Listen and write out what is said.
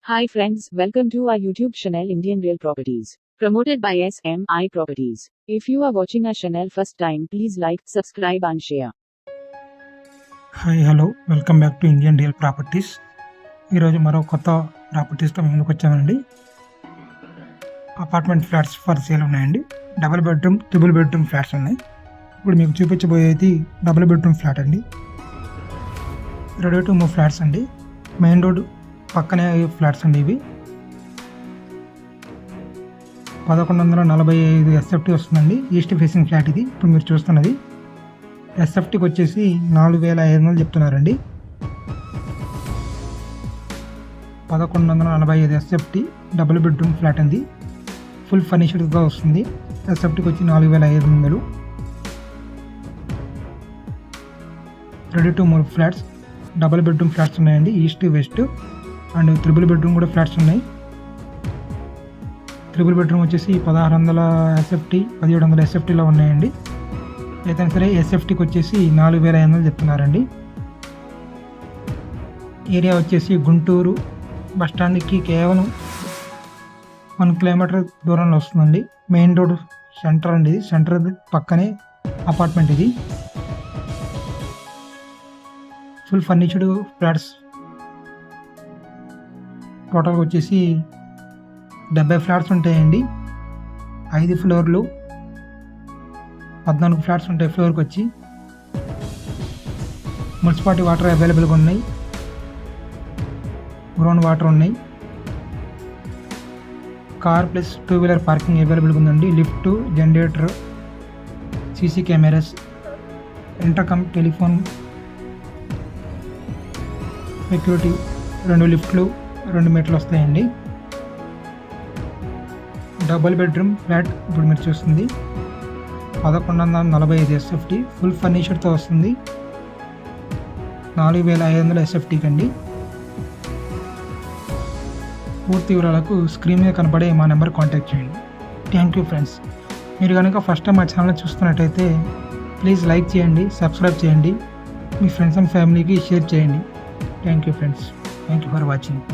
Hi friends, welcome to our YouTube channel Indian Real Properties, promoted by SMI Properties. If you are watching our channel first time, please like, subscribe and share. Hi hello welcome back to Indian real properties. ఈరోజు మరో కొత్త ప్రాపర్టీస్తో ముందుకు వచ్చామండి. Apartment flats for sale ఉన్నాయండి. Double bedroom, triple bedroom flats ఉన్నాయి. ఇప్పుడు మీకు చూపించబోయేది double bedroom flat అండి. రెడీ టు మూవ్ ఫ్లాట్స్ అండి. మెయిన్ రోడ్ పక్కనే ఫ్లాట్స్ అండి. ఇవి 1145 ఎస్ఎఫ్టీ వస్తుందండి. ఈస్ట్ ఫేసింగ్ ఫ్లాట్ ఇది. ఇప్పుడు మీరు చూస్తున్నది ఎస్ఎఫ్టీకి వచ్చేసి 4500 చెప్తున్నారండి. 1145 ఎస్ఎఫ్టీ డబుల్ బెడ్రూమ్ ఫ్లాట్ అండి. ఫుల్ ఫర్నిచర్గా వస్తుంది. ఎస్ఎఫ్టీకి వచ్చి 4500. Ready to move flats, double bedroom flats ఉన్నాయండి. East west and triple bedroom కూడా ఫ్లాట్స్ ఉన్నాయి. త్రిబుల్ బెడ్రూమ్ వచ్చేసి 1600 ఎస్ఎఫ్టీ, 1700 ఎస్ఎఫ్టీలో ఉన్నాయండి. ఏదైనా సరే ఎస్ఎఫ్టీకి వచ్చేసి 4500 చెప్తున్నారండి. ఏరియా వచ్చేసి గుంటూరు బస్టాండ్కి కేవలం 1 కిలోమీటర్ దూరంలో వస్తుందండి. మెయిన్ రోడ్ సెంటర్ అండి. సెంటర్ పక్కనే అపార్ట్మెంట్ ఇది. Full ఫర్నిచర్డ్ flats. టోటల్గా వచ్చేసి 70 ఫ్లాట్స్ ఉంటాయండి. 5 ఫ్లోర్లు, 14 ఫ్లాట్స్ ఉంటాయి ఫ్లోర్కి వచ్చి. మున్సిపాలిటీ వాటర్ అవైలబుల్గా ఉన్నాయి. గ్రౌండ్ వాటర్ ఉన్నాయి. కార్ ప్లస్ 2 వీలర్ పార్కింగ్ అవైలబుల్గా ఉందండి. Lift, generator, CC cameras, intercom, telephone, security, 2 లిఫ్ట్లు, 2 మెట్లు వస్తాయండి. డబుల్ బెడ్రూమ్ ఫ్లాట్ ఇప్పుడు మీరు చూస్తుంది 1145 ఎస్ఎఫ్టీ ఫుల్ ఫర్నిచర్తో వస్తుంది. 4500 ఎస్ఎఫ్టీకి అండి. పూర్తి వివరాలకు స్క్రీన్ మీద కనబడే మా నెంబర్ కాంటాక్ట్ చేయండి. Thank you friends. మీరు కనుక ఫస్ట్ టైం మా ఛానల్ చూస్తున్నట్టయితే ప్లీజ్ లైక్ చేయండి, సబ్స్క్రైబ్ చేయండి, మీ ఫ్రెండ్స్ అండ్ ఫ్యామిలీకి షేర్ చేయండి. Thank you friends. Thank you for watching.